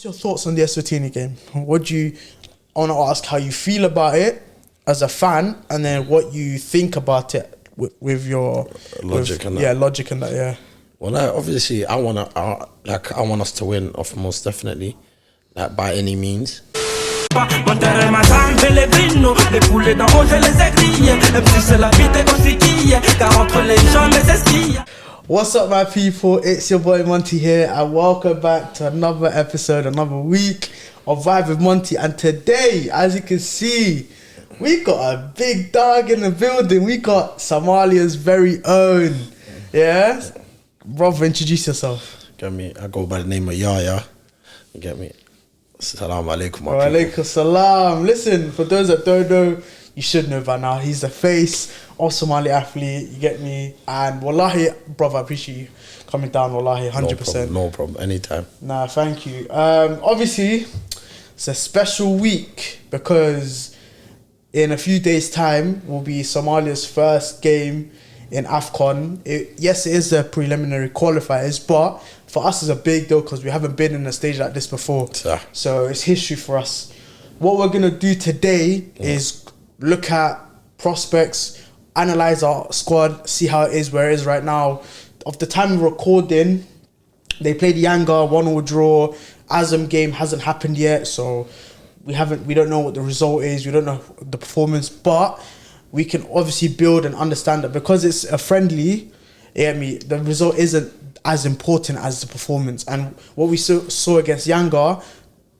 your thoughts on the Eswatini game? I want to ask how you feel about it as a fan, and then what you think about it with your logic and that. Yeah, logic and that. Yeah. Well, obviously, I want us to win, off most definitely, like by any means. What's up, my people? It's your boy Monti here, and welcome back to another episode, another week of Vibe with Monti. And today, as you can see, we got a big dog in the building. We got Somalia's very own. Yeah, brother, introduce yourself. Get me? I go by the name of Yaya. You get me? Assalamu alaikum. Wa alaikum salam. Listen, for those that don't know, you should know by now. He's the face of Somali Athlete. You get me? And wallahi, brother, I appreciate you coming down. Wallahi, 100%. No problem. Anytime. Nah, thank you. Obviously, it's a special week because in a few days' time will be Somalia's first game in AFCON. Yes, it is the preliminary qualifiers, but for us it's a big deal because we haven't been in a stage like this before. So it's history for us. What we're going to do today is look at prospects, analyse our squad, see how it is, where it is right now. Of the time we're recording, they played Yanga, 1-1 draw. Azam game hasn't happened yet, so we don't know what the result is, we don't know the performance, but we can obviously build and understand that because it's a friendly, the result isn't as important as the performance. And what we saw against Yanga,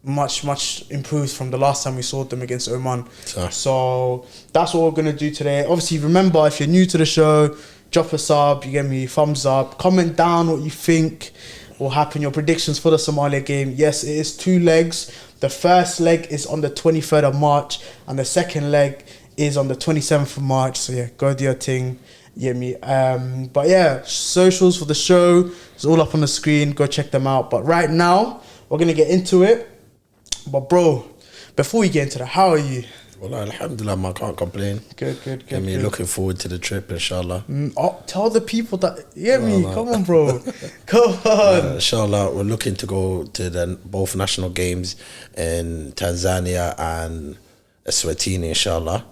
much improved from the last time we saw them against Oman. So that's what we're going to do today. Obviously, remember, if you're new to the show, drop a sub, you get me, thumbs up, comment down what you think will happen, your predictions for the Somalia game. Yes, it is 2 legs. The first leg is on the 23rd of March and the second leg is on the 27th of March. So yeah, go do your thing. You get me? But yeah, socials for the show is all up on the screen. Go check them out. But right now, we're going to get into it. But bro, before we get into that, how are you? Well, alhamdulillah, I can't complain. Good. Get me looking forward to the trip, inshallah. Tell the people that, come on, bro. Come on. Inshallah, we're looking to go to both national games in Tanzania and Eswatini, inshallah.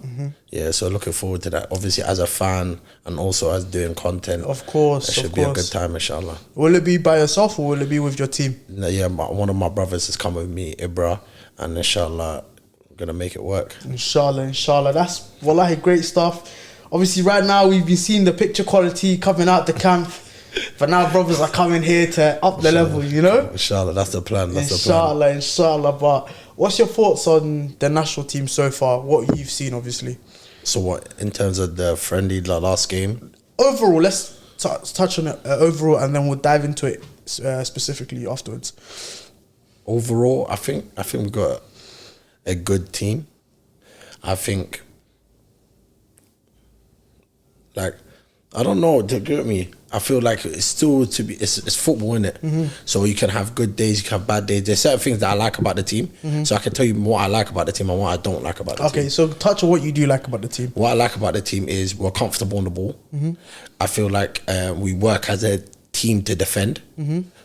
Yeah, so looking forward to that. Obviously, as a fan and also as doing content. Of course, it should be a good time, inshallah. Will it be by yourself or will it be with your team? No, yeah, one of my brothers has come with me, Ibra, and inshallah, we're going to make it work. Inshallah. That's wallahi great stuff. Obviously, right now, we've been seeing the picture quality coming out the camp. But now brothers are coming here to up the level, you know? Inshallah, that's the plan. Inshallah. But what's your thoughts on the national team so far? What you've seen, obviously. So what, in terms of the friendly last game? Overall, let's touch on it overall and then we'll dive into it specifically afterwards. Overall, I think we've got a good team. I think, like, I don't know, to get me, I feel like it's still it's football, innit? So you can have good days, you can have bad days. There's certain things that I like about the team. So I can tell you what I like about the team and what I don't like about the team. Okay, so touch on what you do like about the team. What I like about the team is we're comfortable on the ball. I feel like we work as a team to defend.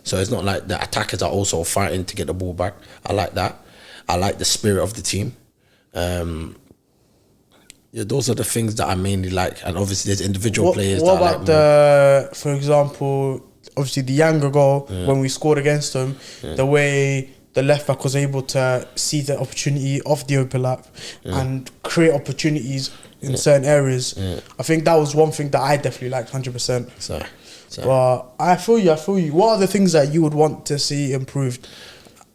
So it's not like the attackers are also fighting to get the ball back. I like that. I like the spirit of the team. Yeah, those are the things that I mainly like, and obviously there's individual players. What about for example, obviously the Yanga goal when we scored against them, the way the left back was able to see the opportunity of the overlap and create opportunities in certain areas. I think that was one thing that I definitely liked 100%. So. But I feel you. What are the things that you would want to see improved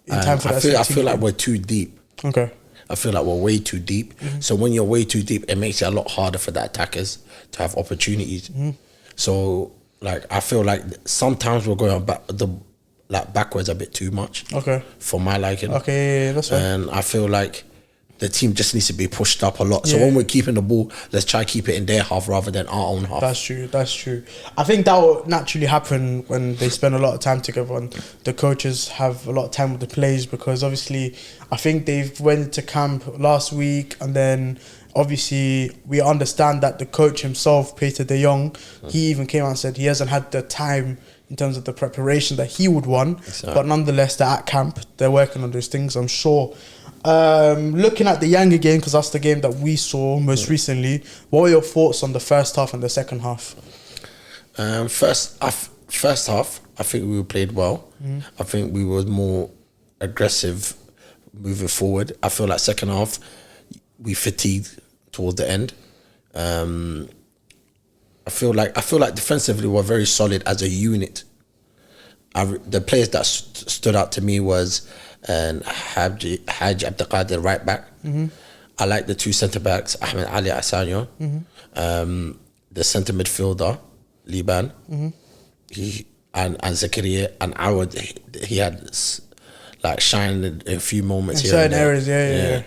in time for that? I feel like we're too deep. Okay. I feel like we're way too deep. So when you're way too deep, it makes it a lot harder for the attackers to have opportunities. So like I feel like sometimes we're going backwards a bit too much. Okay. For my liking. Okay, that's right. And I feel like the team just needs to be pushed up a lot. So when we're keeping the ball, let's try to keep it in their half rather than our own half. That's true. I think that will naturally happen when they spend a lot of time together and the coaches have a lot of time with the players, because obviously I think they've went to camp last week, and then obviously we understand that the coach himself, Peter de Jong, he even came out and said he hasn't had the time in terms of the preparation that he would want. But nonetheless, they're at camp. They're working on those things, I'm sure. Looking at the Yanga game, because that's the game that we saw most recently, what were your thoughts on the first half and the second half? First half, I think we played well. I think we were more aggressive moving forward. I feel like second half, we fatigued towards the end. I feel like defensively we're very solid as a unit. The players that stood out to me was Haj Abdelkader, right back. I like the two centre backs, Ahmed Ali Asanyo. The centre midfielder, Liban. And Zakaria and Awad. He had like shined in a few moments in here. Certain areas, yeah.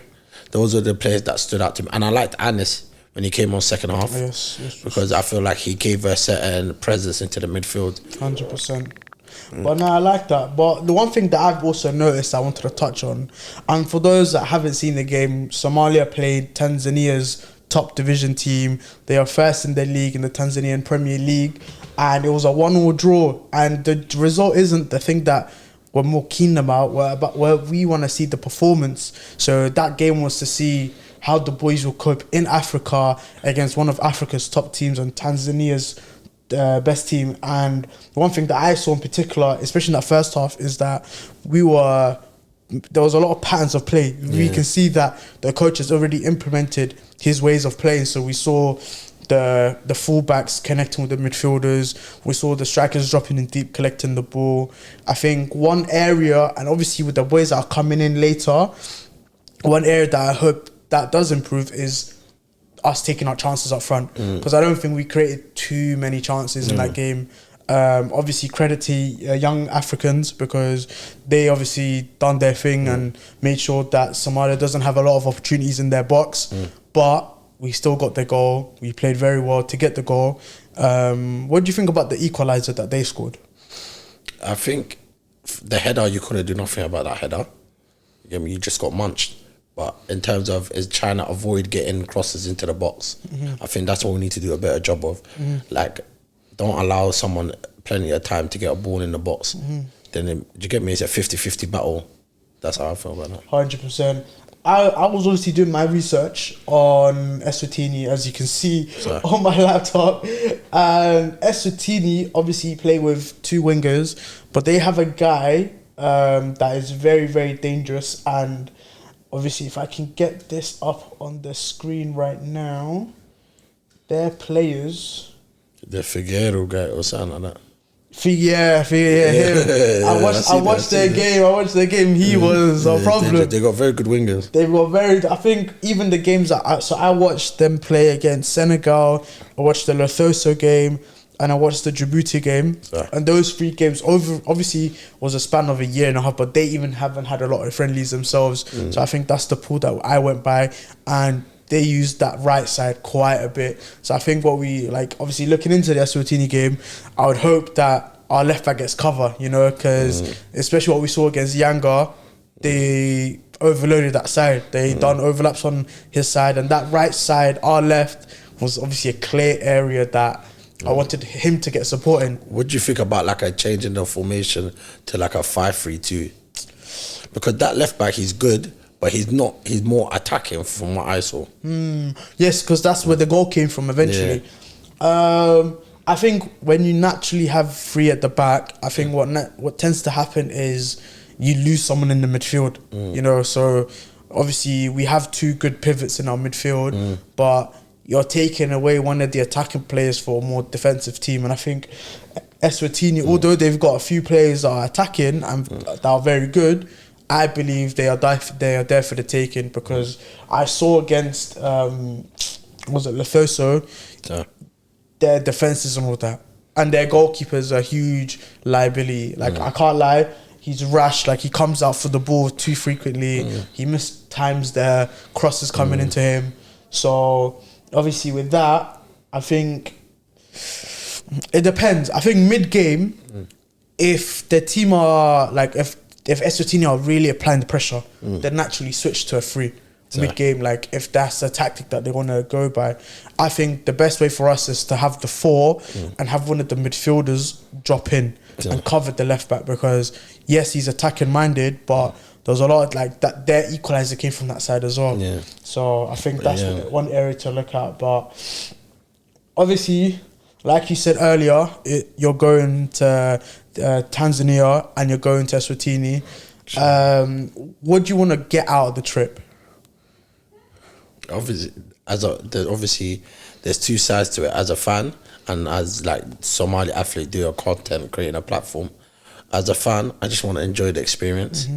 Those are the players that stood out to me, and I liked Anis when he came on second half. Yes, because I feel like he gave a certain presence into the midfield. 100%. But no, I like that. But the one thing that I've also noticed I wanted to touch on, and for those that haven't seen the game, Somalia played Tanzania's top division team. They are first in their league, in the Tanzanian Premier League, and it was a 1-1 draw. And the result isn't the thing that we're more keen about, where we want to see the performance. So that game was to see how the boys will cope in Africa against one of Africa's top teams and Tanzania's best team. And the one thing that I saw in particular, especially in that first half, is that there was a lot of patterns of play. We can see that the coach has already implemented his ways of playing. So we saw the fullbacks connecting with the midfielders. We saw the strikers dropping in deep, collecting the ball. I think one area, and obviously with the boys that are coming in later, one area that I hope that does improve is us taking our chances up front. Because I don't think we created too many chances in that game. Obviously credit to young Africans, because they obviously done their thing and made sure that Somalia doesn't have a lot of opportunities in their box. But we still got the goal. We played very well to get the goal. What do you think about the equaliser that they scored? I think the header, you couldn't do nothing about that header. You just got munched. But in terms of is trying to avoid getting crosses into the box, I think that's what we need to do a better job of. Like, don't allow someone plenty of time to get a ball in the box. Then, do you get me? It's a 50-50 battle. That's how I feel about that. 100%. I was obviously doing my research on Eswatini, as you can see on my laptop. And Eswatini obviously play with two wingers, but they have a guy that is very, very dangerous. And obviously, if I can get this up on the screen right now, their players. The Figueroa guy or something like that. Yeah, him. I watched their game. He was a problem. They got very good wingers. I think even the games that I watched them play against Senegal, I watched the Lesotho game, and I watched the Djibouti game. And those three games obviously was a span of a year and a half, but they even haven't had a lot of friendlies themselves. So I think that's the pool that I went by, and they used that right side quite a bit. So I think what we, like, obviously looking into the Eswatini game, I would hope that our left back gets cover, because especially what we saw against Yanga, they overloaded that side. They done overlaps on his side, and that right side, our left, was obviously a clear area that I wanted him to get support in. What do you think about like a change in the formation to like a 5-3-2? Because that left back, he's good, but he's more attacking from what I saw. Yes, because that's where the goal came from eventually. I think when you naturally have three at the back, I think what tends to happen is you lose someone in the midfield. So obviously we have two good pivots in our midfield, but you're taking away one of the attacking players for a more defensive team. And I think Eswatini, although they've got a few players that are attacking and that are very good, I believe they are there for the taking, because I saw against Lesotho, their defenses and all that, and their goalkeepers are huge liability. Like I can't lie, he's rash. Like he comes out for the ball too frequently. He missed times there, crosses coming into him. So obviously with that, I think it depends. I think mid game, if the team are like if Eswatini are really applying the pressure, they naturally switch to a 3 mid-game, like if that's a tactic that they want to go by. I think the best way for us is to have the 4 and have one of the midfielders drop in. and covered the left back, because yes, he's attacking minded, but there's a lot of, like, that their equaliser came from that side as well. Yeah. So I think that's one area to look at. But obviously, like you said earlier, you're going to Tanzania and you're going to Eswatini. What do you want to get out of the trip? Obviously, there's two sides to it. As a fan and as like Somali Athlete, do a content, creating a platform. As a fan, I just want to enjoy the experience.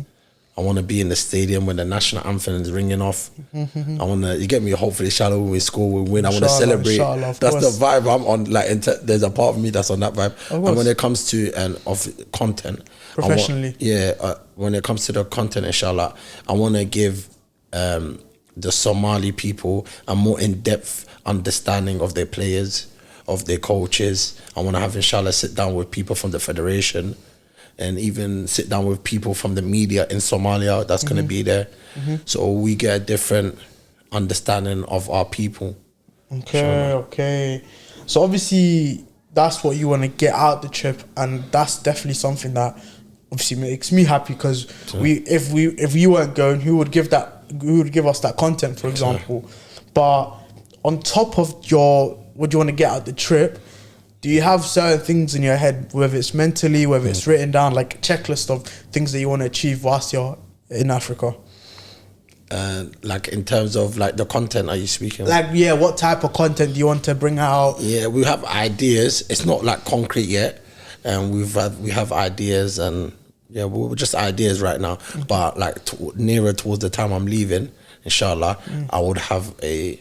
I want to be in the stadium when the national anthem is ringing off. I want to, you get me, hopefully, inshallah, when we score, we win. I want to celebrate. That's the vibe I'm on. Like, there's a part of me that's on that vibe. And when it comes to content, professionally, when it comes to the content, inshallah, I want to give the Somali people a more in-depth understanding of their players, of their coaches. I want to have, inshallah, sit down with people from the federation, and even sit down with people from the media in Somalia that's going to be there. So we get a different understanding of our people. Okay. So obviously that's what you want to get out the trip, and that's definitely something that obviously makes me happy, because if we weren't going, who would give us that content, for example? But on top of what you want to get out of the trip, do you have certain things in your head, whether it's mentally, whether it's written down, like a checklist of things that you want to achieve whilst you're in Africa? Like in terms of like the content, are you speaking? Like, yeah, what type of content do you want to bring out? Yeah, we have ideas. It's not like concrete yet, and we have ideas, and we're just ideas right now. But like nearer towards the time I'm leaving, inshallah, I would have a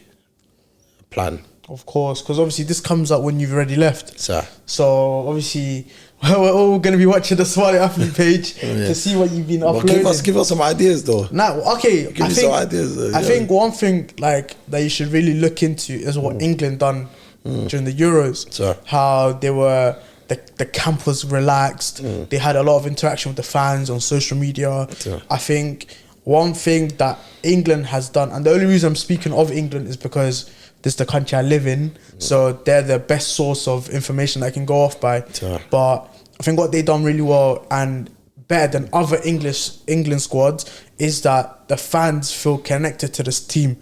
plan. Of course, because obviously this comes up when you've already left. So obviously we're all going to be watching the Somali Athlete page to see what you've been uploading. Give us some ideas though. I think one thing like that you should really look into is what England done during the Euros. How they were, the camp was relaxed. They had a lot of interaction with the fans on social media. I think one thing that England has done, and the only reason I'm speaking of England is because this is the country I live in, so they're the best source of information I can go off by. But I think what they done really well and better than other England squads is that the fans feel connected to this team.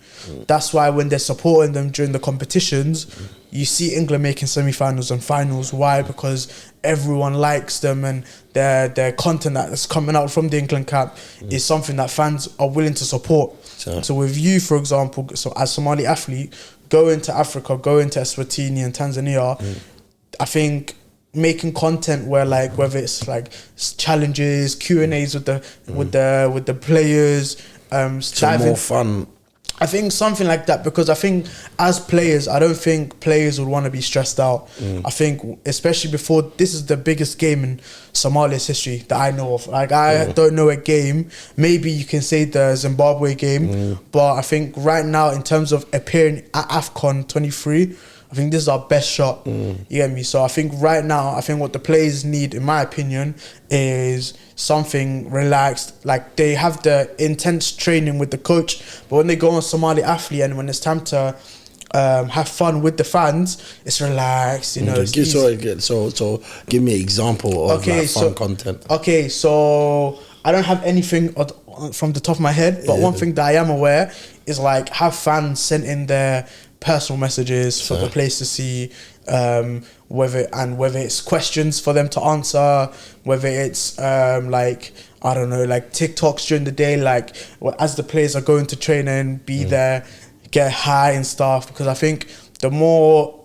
That's why when they're supporting them during the competitions, you see England making semi-finals and finals. Why? Because everyone likes them, and their content that is coming out from the England camp is something that fans are willing to support. So with you, for example, so as Somali Athlete, go into Africa, go into Eswatini and Tanzania, I think making content where, like, whether it's like challenges, Q&As with the players, more fun. I think something like that, because I think as players, I don't think players would want to be stressed out. I think especially before, this is the biggest game in Somalia's history that I know of. Like, I don't know a game. Maybe you can say the Zimbabwe game, but I think right now, in terms of appearing at AFCON 23, I think this is our best shot. You get me? So I think right now, I think what the players need, in my opinion, is something relaxed. Like, they have the intense training with the coach, but when they go on Somali Athlete and when it's time to have fun with the fans, it's relaxed, you know. So give me an example of fun content. Okay, so I don't have anything from the top of my head, but one thing that I am aware is, like, have fans sent in their personal messages for the players to see, whether it's questions for them to answer, whether it's like, I don't know, like TikToks during the day, like as the players are going to training, be there, get high and stuff, because I think the more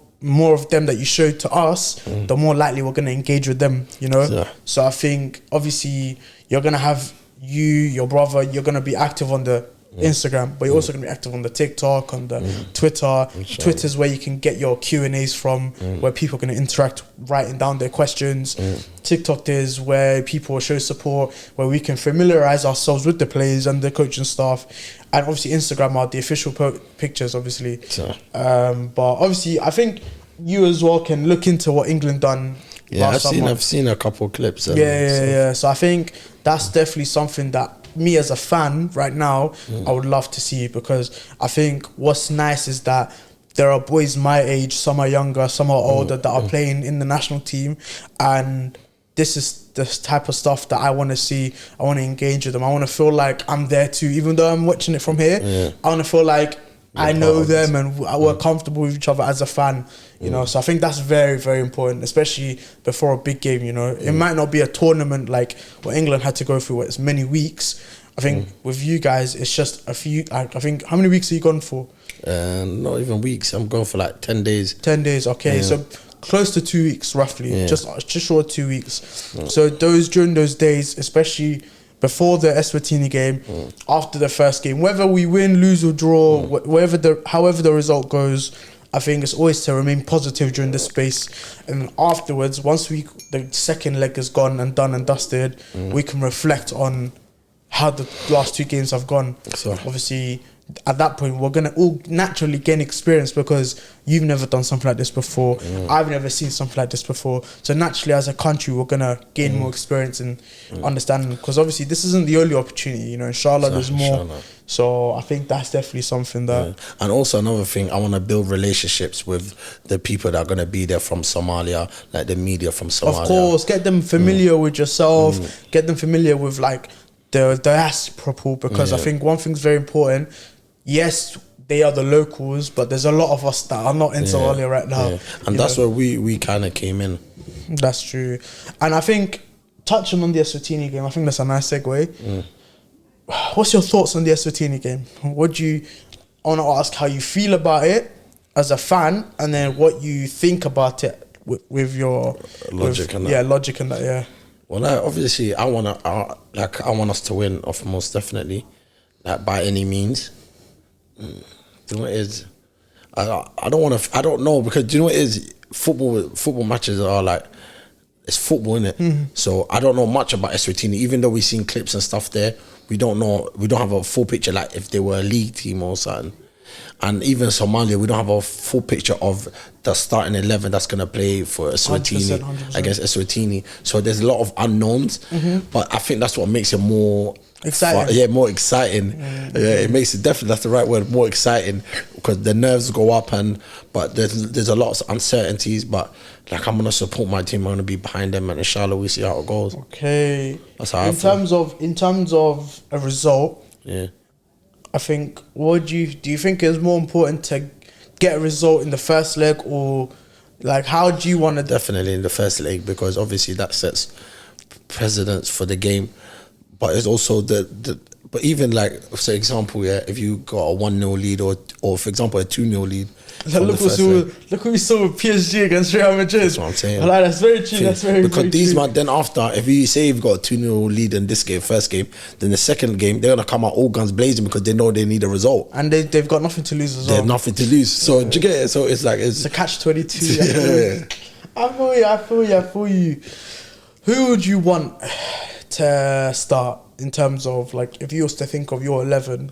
of them that you show to us, the more likely we're going to engage with them, you know. So I think obviously you're going to have your brother, you're going to be active on the Instagram, but you're also going to be active on the TikTok, on the Twitter. Twitter's where you can get your Q&As from, where people are going to interact, writing down their questions. TikTok is where people will show support, where we can familiarize ourselves with the players and the coaching staff. And obviously Instagram are the official pictures, obviously. But obviously I think you as well can look into what England done. I've seen a couple of clips. So I think that's definitely something that me as a fan right now, I would love to see, because I think what's nice is that there are boys my age, some are younger, some are older, that are playing in the national team, and this is the type of stuff that I want to see. I want to engage with them. I want to feel like I'm there too, even though I'm watching it from here. I want to feel like I know them and we're comfortable with each other as a fan, you know. So I think that's very, very important, especially before a big game, you know. It might not be a tournament like what England had to go through, where it's many weeks. I think with you guys, it's just a few. I think, how many weeks are you gone for? Not even weeks. I'm going for like 10 days. 10 days, okay. So close to 2 weeks, roughly. Just short of 2 weeks. So during those days, especially before the Eswatini game, after the first game, whether we win, lose or draw, however the result goes, I think it's always to remain positive during this space. And afterwards, once the second leg is gone and done and dusted, we can reflect on how the last 2 games have gone. So obviously, at that point, we're going to all naturally gain experience because you've never done something like this before. I've never seen something like this before. So naturally, as a country, we're going to gain more experience and understanding. Because obviously, this isn't the only opportunity. You know, inshallah, there's more. So I think that's definitely something that... And also another thing, I want to build relationships with the people that are going to be there from Somalia, like the media from Somalia. Of course, get them familiar with yourself. Get them familiar with, like, the diaspora pool, because I think one thing's very important. Yes, they are the locals, but there's a lot of us that are not in Somalia right now. And that's where we kind of came in. That's true. And I think, touching on the Eswatini game, I think that's a nice segue. What's your thoughts on the Eswatini game? I want to ask how you feel about it as a fan, and then what you think about it with your logic and that. Yeah, logic and that. Yeah. Well, obviously, I want us to win, off most definitely, like by any means. Do you know what it is? I don't know, because do you know what it is? Football matches are like, it's football, innit? So I don't know much about Eswatini, even though we've seen clips and stuff there. We don't have a full picture, like if they were a league team or something. And even Somalia, we don't have a full picture of the starting 11 that's going to play for Eswatini, 100%. Against Eswatini. So there's a lot of unknowns, but I think that's what makes it more exciting. More exciting. It makes it, definitely, that's the right word, more exciting, because the nerves go up, but there's a lot of uncertainties. But like, I'm gonna support my team. I'm gonna be behind them, and inshallah, we see how it goes. Okay. That's how in terms of a result. Yeah. I think, do you think it's more important to get a result in the first leg, or like, how do you want to? Definitely in the first leg, because obviously that sets precedence for the game, but it's also but even like, for example, if you got a 1-0 lead or for example a 2-0 lead. Look what we saw with PSG against Real Madrid. That's what I'm saying. Like, that's very true. That's very because very these true. man, then after, if you say you've got a 2-0 lead in this game, first game, then the second game they're gonna come out all guns blazing because they know they need a result, and they've got nothing to lose as well. They have nothing to lose. So do you get it? So it's like it's a catch-22. I feel you. Who would you want to start in terms of, like, if you was to think of your 11?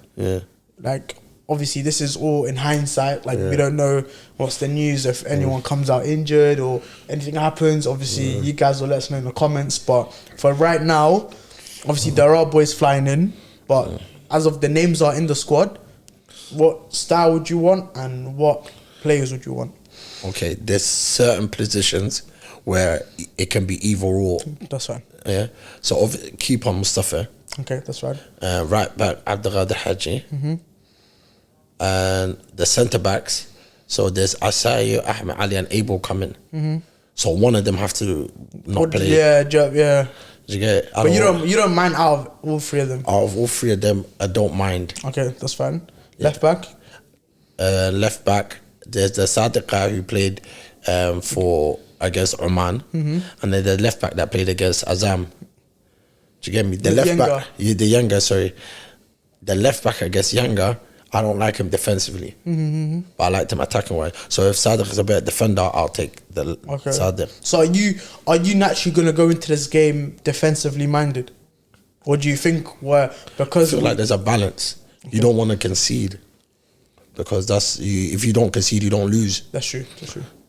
Like, obviously this is all in hindsight, like we don't know what's the news, if anyone comes out injured or anything happens. Obviously you guys will let us know in the comments, but for right now, obviously there are boys flying in, but as of the names are in the squad, what style would you want and what players would you want? Okay, there's certain positions where it can be either or. That's fine. Yeah, so keeper Mustafa. Okay, that's right. Right back Abdelkader Haji. And the centre backs, so there's Asai, Ahmed Ali, and Abel coming. So one of them have to not play. Yeah. You get it? But you don't mind out of all three of them. Out of all three of them, I don't mind. Okay, that's fine. Left back. Left back. There's the Sadiq guy who played for, I guess, Oman, and then the left back that played against Azam. Do you get me? The left back, the younger. Sorry, the left back against younger. I don't like him defensively, but I liked him attacking wise. So if Sadiq is a better defender, I'll take the Sadiq. So are you naturally going to go into this game defensively minded? Or do you think because... I feel like there's a balance. Okay. You don't want to concede, because if you don't concede, you don't lose. That's true.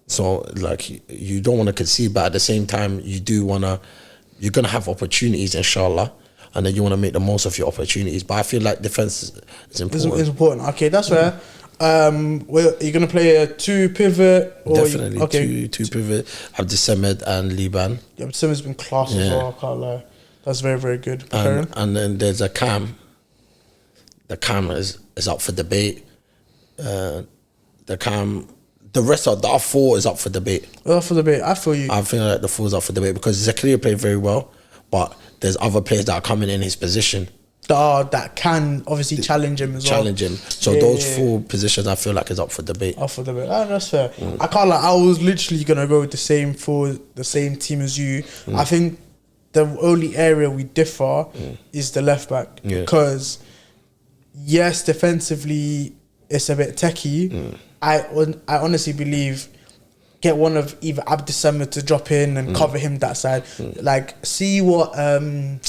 So like, you don't want to concede, but at the same time, you're going to have opportunities, inshallah. And then you want to make the most of your opportunities. But I feel like defense is important. It's important. Okay, that's where Well, are you gonna play a 2 pivot? Or Definitely two pivot. Abdisamed and Liban. Yeah, but Simmons been class as well. I can't lie. That's very, very good. And then there's a Cam. The Cam is up for debate. The rest of the other 4 is up for debate. Up for debate. I feel you. I feel like the 4 is up for debate because Zakaria played very well, but there's other players that are coming in his position. That can obviously challenge him as well. Challenge him. So those 4 positions I feel like is up for debate. Up for debate. That's fair. I can't lie. I was literally gonna go with the same team as you. I think the only area we differ is the left back because yes, defensively it's a bit techie. I honestly believe get one of either Abdisamed to drop in and cover him that side. Like see what I'm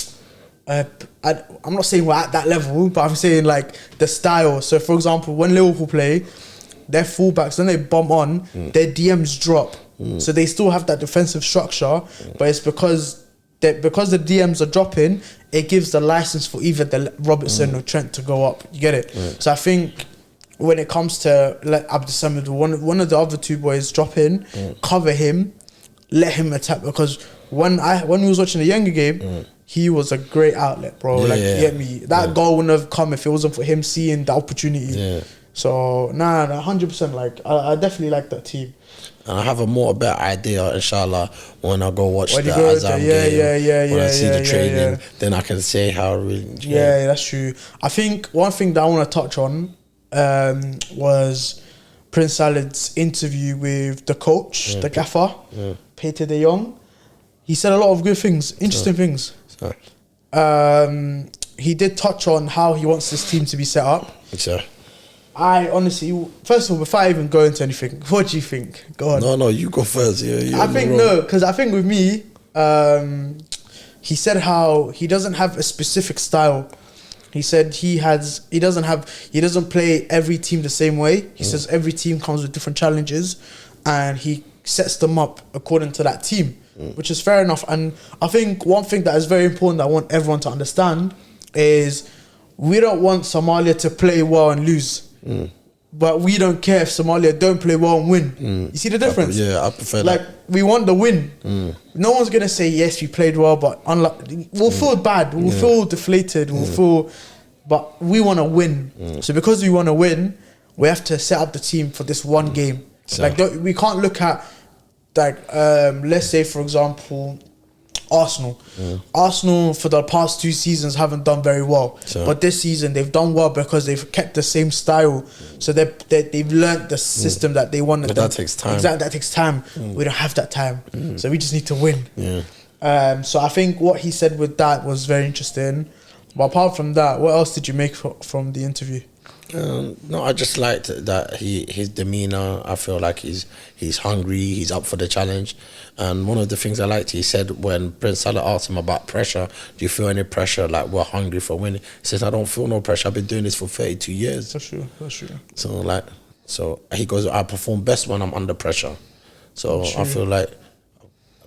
not saying we're at that level, but I'm saying like the style. So for example, when Liverpool play, their fullbacks, when they bomb on, their DMs drop. So they still have that defensive structure, but it's because the DMs are dropping, it gives the license for either the Robertson or Trent to go up. You get it? So I think when it comes to let Abdisamed, one of the other 2 boys drop in, cover him, let him attack, because when we was watching the Younger game, he was a great outlet, bro. You get me? That goal wouldn't have come if it wasn't for him seeing the opportunity. So 100%. Like I definitely like that team. And I have a better idea, inshallah, when I go watch the Azam game. When I see the training, then I can say how I really enjoy it. Yeah, that's true. I think one thing that I want to touch on was Prince Salad's interview with the coach, the gaffer, Peter de Jong. He said a lot of good things, interesting things. He did touch on how he wants this team to be set up. I honestly, first of all, before I even go into anything, what do you think? Go on. No, you go first. I think because I think with me, he said how he doesn't have a specific style. He said he doesn't play every team the same way. He says every team comes with different challenges, and he sets them up according to that team, which is fair enough. And I think one thing that is very important that I want everyone to understand is we don't want Somalia to play well and lose. But we don't care if Somalia don't play well and win. You see the difference? I prefer like that. We want the win. No one's gonna say yes, we played well, but we'll feel bad. We'll feel deflated. We'll feel, but we want to win. So because we want to win, we have to set up the team for this one game. Like we can't look at let's say for example, Arsenal. Arsenal for the past 2 seasons haven't done very well, but this season they've done well because they've kept the same style. So they've learnt the system that they want. But that takes time. Exactly, that takes time. We don't have that time, so we just need to win. So I think what he said with that was very interesting. But apart from that, what else did you make from the interview? No, I just liked that his demeanor. I feel like he's hungry. He's up for the challenge. And one of the things I liked, he said when Prince Salah asked him about pressure, do you feel any pressure? Like, we're hungry for winning. He says, I don't feel no pressure. I've been doing this for 32 years. That's true. So he goes, I perform best when I'm under pressure. So I feel like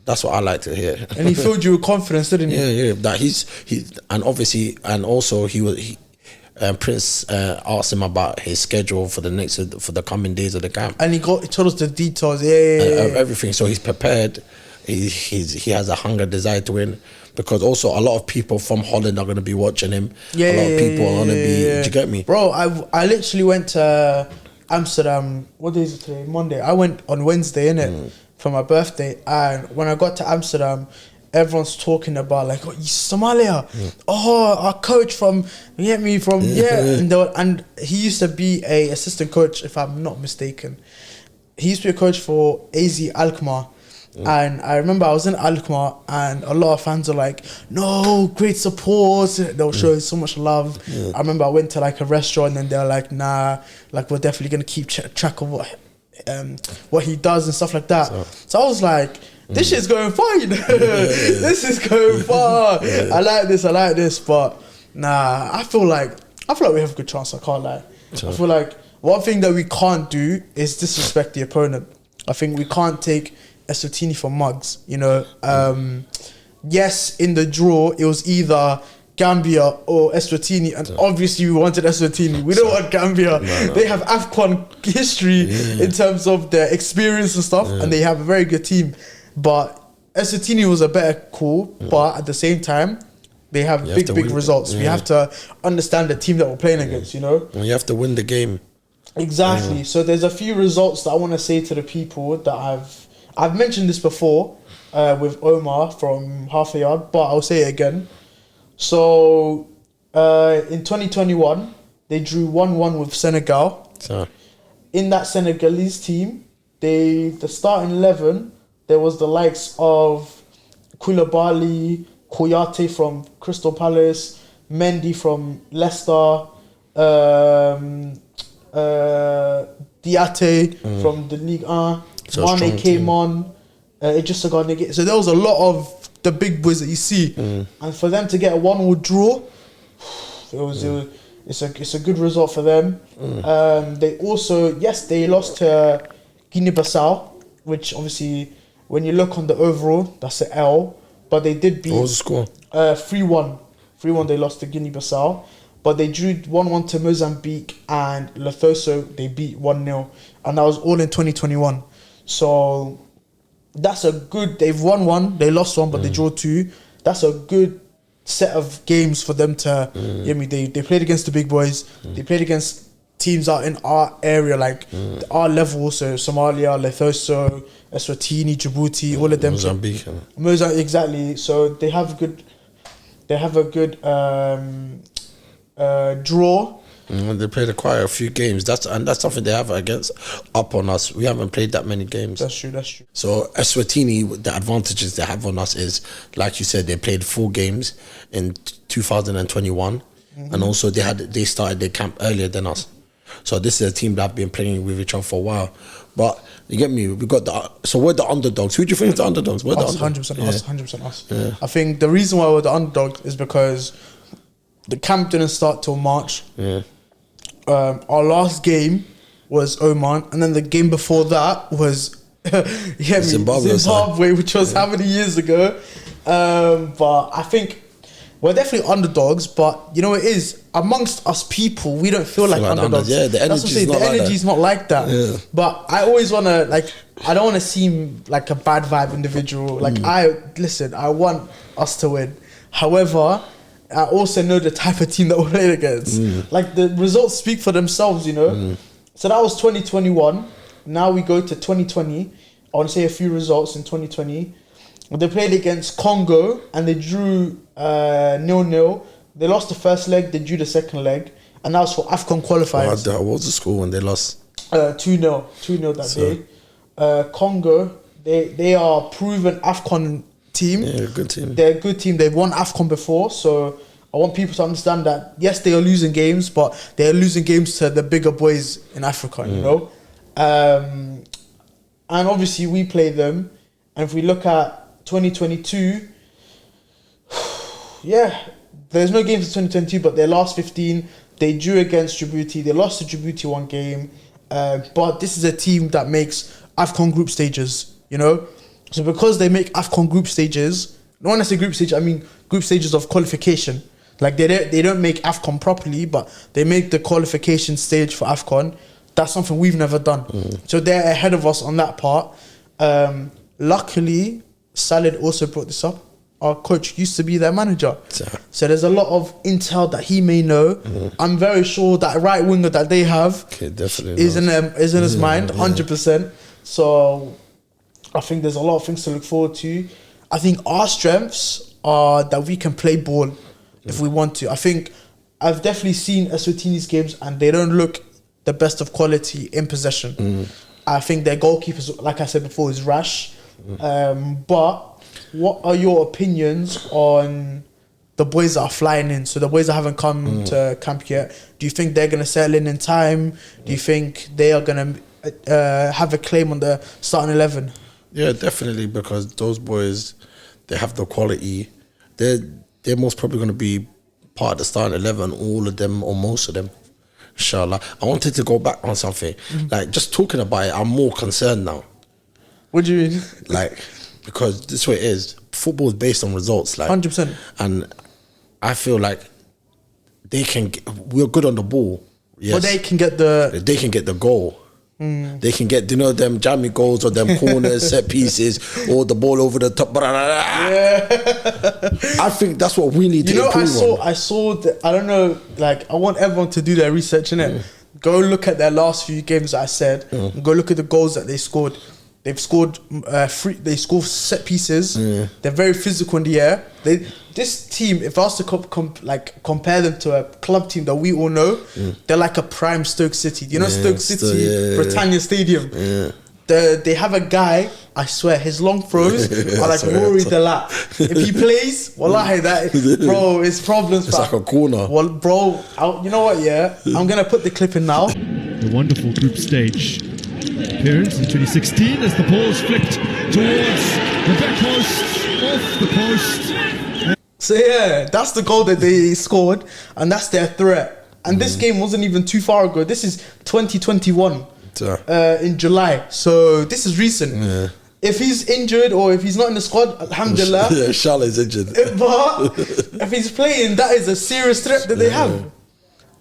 that's what I like to hear. And he filled you with confidence, didn't he? Yeah. That Prince asked him about his schedule for the coming days of the camp, and he told us the details. Everything. So he's prepared. He has a hunger, desire to win, because also a lot of people from Holland are going to be watching him. A lot of people are going to be. Do you get me, bro? I literally went to Amsterdam. What day is it today? Monday. I went on Wednesday, innit, for my birthday, and when I got to Amsterdam, everyone's talking about like, Somalia. Our coach from and he used to be a assistant coach, if I'm not mistaken. He used to be a coach for AZ Alkmaar. And I remember I was in Alkmaar and a lot of fans are like, no, great support. They'll show so much love. I remember I went to like a restaurant and they're like, nah, like we're definitely gonna keep track of what he does and stuff like that. So I was like, this shit's going fine. This is going far. I like this, but nah, I feel like we have a good chance. I can't lie. I feel like one thing that we can't do is disrespect the opponent. I think we can't take Eswatini for mugs. Yes, in the draw, it was either Gambia or Eswatini, and obviously we wanted Eswatini. We don't want Gambia. No. They have AFCON history in terms of their experience and stuff, and they have a very good team. But Eswatini was a better call, but at the same time, they have big results. We have to understand the team that we're playing against, you know? And you have to win the game. Exactly. So there's a few results that I want to say to the people that I've mentioned this before with Omar from Half a Yard, but I'll say it again. So in 2021, they drew 1-1 with Senegal. So. In that Senegalese team, the starting 11, there was the likes of Koulibaly, Kouyate from Crystal Palace, Mendy from Leicester, Diate from the Ligue 1, Mane came on, Idrissa Gana. So there was a lot of the big boys that you see, and for them to get a 1-1 draw, it's a good result for them. They also, they lost to Guinea-Bissau, which obviously when you look on the overall, that's an L, but they did beat. What was the score? 3-1. 3-1 they lost to Guinea-Bissau, but they drew 1-1 to Mozambique, and Lesotho they beat 1-0, and that was all in 2021. So that's a good. They've won 1, they lost 1, but they drew 2. That's a good set of games for them to. They played against the big boys. They played against teams out in our area, like our level. So Somalia, Lesotho, Eswatini, Djibouti, all of them. Mozambique. Exactly. So they have a good draw. They played quite a few games. That's something they have up on us. We haven't played that many games. That's true. So Eswatini, the advantages they have on us is, like you said, they played 4 games in 2021, and also they started their camp earlier than us. So this is a team that have been playing with each other for a while. But you get me. We're the underdogs. Who do you think is the underdogs? We're us, the 100% us. 100% us. Yeah. I think the reason why we're the underdog is because the camp didn't start till March. Yeah. Our last game was Oman, and then the game before that was Zimbabwe, which was how many years ago? But I think we're definitely underdogs. But you know, it is amongst us people, we don't feel like underdogs. Yeah, the energy's not like that. Yeah. But I always want to I don't want to seem like a bad vibe individual. I want us to win. However, I also know the type of team that we're playing against. The results speak for themselves, you know. So that was 2021. Now we go to 2020. I want to say a few results in 2020. They played against Congo and they drew 0-0. They lost the first leg, they drew the second leg, and that was for AFCON qualifiers. What was the score when they lost? 2-0 that day. Congo, they are proven AFCON team. Yeah, good team. They're a good team. They've won AFCON before, so I want people to understand that yes, they are losing games, but they are losing games to the bigger boys in Africa, you know. And obviously we play them, and if we look at 2022, there's no games in 2022, but their last 15, they drew against Djibouti. They lost to Djibouti 1 game, but this is a team that makes AFCON group stages, you know. So because they make AFCON group stages, when I say group stage, I mean group stages of qualification. They don't make AFCON properly, but they make the qualification stage for AFCON. That's something we've never done. So they're ahead of us on that part. Luckily, Salad also brought this up. Our coach used to be their manager. So there's a lot of intel that he may know. I'm very sure that right winger that they have is in his mind, 100%. So I think there's a lot of things to look forward to. I think our strengths are that we can play ball if we want to. I think I've definitely seen Eswatini's games and they don't look the best of quality in possession. I think their goalkeepers, like I said before, is rash. But what are your opinions on the boys that are flying in? So the boys that haven't come to camp yet, do you think they're going to settle in time? Do you think they are going to have a claim on the starting 11? Yeah, definitely, because those boys, they have the quality. They're most probably going to be part of the starting 11, all of them or most of them, inshallah. I wanted to go back on something. Just talking about it, I'm more concerned now. What do you mean? Because this way it is. Football is based on results. 100%. And I feel like we're good on the ball. Yes. But they can get the goal. They can get, you know, them jammy goals or them corners, set pieces, or the ball over the top. Yeah. I think that's what we need to improve on. I saw I don't know, like, I want everyone to do their research in it. Go look at their last few games that I said. Go look at the goals that they scored. They've scored they score set pieces. They're very physical in the air. This team, if I was to compare them to a club team that we all know, they're like a prime Stoke City. You know, Stoke City, Britannia Stadium. They have a guy, I swear, his long throws are like Rory Delap. If he plays, wallahi, bro, it's problems. It's like a corner. Well, bro, you know what? Yeah, I'm gonna put the clip in now. The wonderful group stage appearance in 2016 as the ball's flicked towards the back post, off the post. So yeah, that's the goal that they scored, and that's their threat. And this game wasn't even too far ago. This is 2021 in July. So this is recent. Yeah. If he's injured or if he's not in the squad, alhamdulillah. Yeah, Charlotte's injured. But if he's playing, that is a serious threat that they have.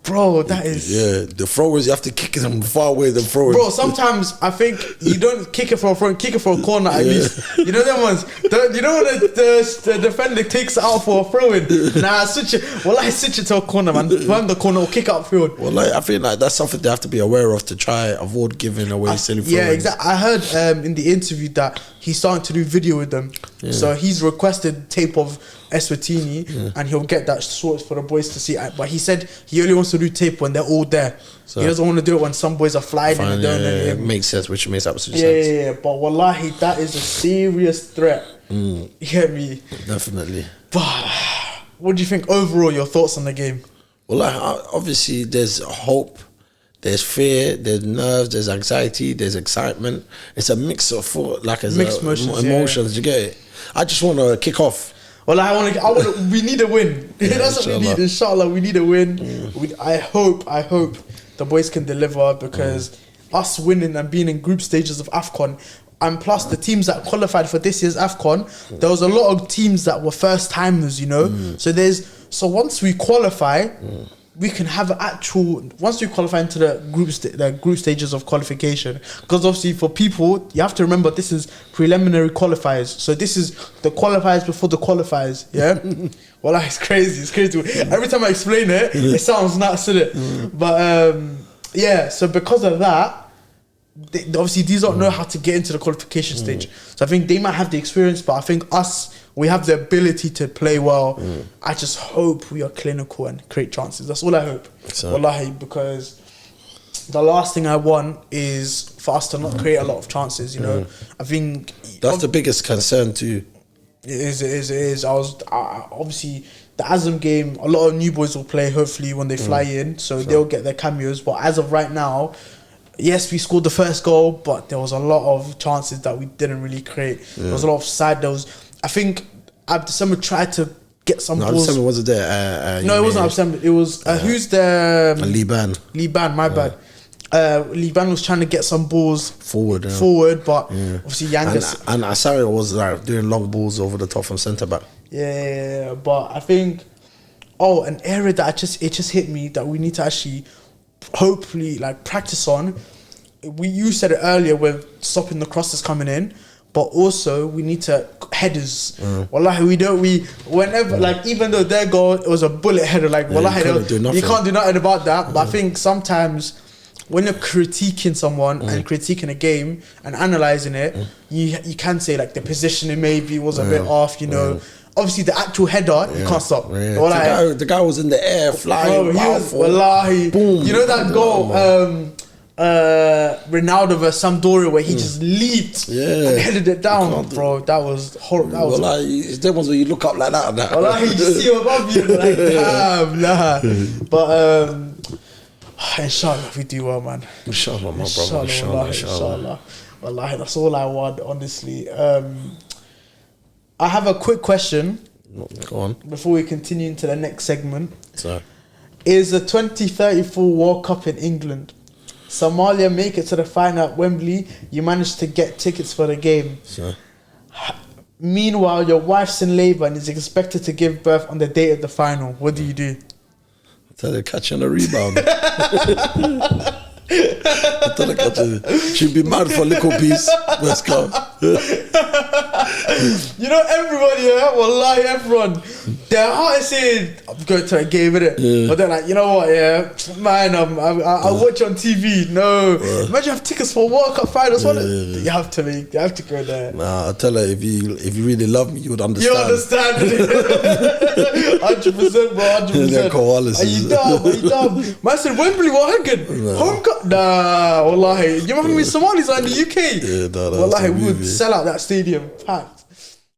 Bro, that is... Yeah, the throwers, you have to kick them far away, the throwers. Bro, sometimes I think you don't kick it for a throw, kick it for a corner at least. You know them ones? You know when the defender takes it out for a throw-in? Nah, switch it to a corner, man. Find the corner or kick out field. Well, I feel like that's something they have to be aware of to try avoid giving away silly throw-ins. Yeah, exactly. I heard in the interview that he's starting to do video with them. Yeah. So he's requested tape of Eswatini and he'll get that sorted for the boys to see. But he said he only wants to do tape when they're all there. So he doesn't want to do it when some boys are flying and it makes sense, which makes absolute sense. Yeah. But wallahi, that is a serious threat. You get me? Definitely. But what do you think overall, your thoughts on the game? Well, obviously there's hope, there's fear, there's nerves, there's anxiety, there's excitement. It's a mix of mixed emotions. You get it? I just want to kick off. Well, we need a win. That's what we need. Inshallah, we need a win. I hope the boys can deliver, because us winning and being in group stages of AFCON, and plus the teams that qualified for this year's AFCON, there was a lot of teams that were first timers, you know. So once we qualify, we can have once we qualify into the group stages of qualification, because obviously for people, you have to remember this is preliminary qualifiers. So this is the qualifiers before the qualifiers. Yeah. Well, it's crazy. Every time I explain it, it sounds nuts, isn't it? But yeah. So because of that, obviously these don't know how to get into the qualification stage. So I think they might have the experience, but I think we have the ability to play well. I just hope we are clinical and create chances. That's all I hope. Wallahi, because the last thing I want is for us to not create a lot of chances, you know. I think that's the biggest concern too. It is. Obviously the Azam game, a lot of new boys will play hopefully when they fly in, so they'll get their cameos. But as of right now, yes, we scored the first goal, but there was a lot of chances that we didn't really create. There was a lot of side. I think Abdessamad tried to get some balls. Abdessamad wasn't there. No, it wasn't Abdessamad. It was who's the Liban. My bad. Liban was trying to get some balls forward, but obviously Yangas and Asari was like doing long balls over the top from centre back. Yeah, but I think an area that it just hit me that we need to actually hopefully practice on. You said it earlier with stopping the crosses coming in, but also we need to headers. Wallahi, whenever even though their goal, it was a bullet header, wallahi, you can't do nothing about that. But I think sometimes when you're critiquing someone and critiquing a game and analysing it, you can say the positioning maybe was a bit off, you know. Obviously, the actual header, you can't stop. Yeah. The guy was in the air, flying. Wallahi. Boom. You know that goal, Ronaldo versus Sampdoria, where he just leaped and headed it down, bro. That was horrible. It's the ones where you look up like that. Wallahi, you just see above you, damn, nah. But inshallah, we do well, man. Inshallah, my brother. Inshallah. Wallahi, that's all I want, honestly. I have a quick question. Go on. Before we continue into the next segment. So, is the 2034 World Cup in England? Somalia make it to the final at Wembley. You managed to get tickets for the game. So, Meanwhile, your wife's in labour and is expected to give birth on the day of the final. What do you do? Tell her catch on a rebound. Tell her catch her. She'd be mad for a little piece. Let's go. You know, everybody, yeah, wallahi, everyone, their heart is saying, I'm going to a game with it. Yeah. But they're like, you know what, yeah, man, I'll watch on TV. No. Imagine you have tickets for World Cup finals. You have to go there. Nah, I tell her if you really love me, you would understand. You understand? 100%, bro, 100%. Are you dumb? Man said, Wembley, what happened? Home Cup? Nah, wallahi. You know how many Somalis are in the UK? Yeah, no, Wallahi, we would sell out that stadium. Packed.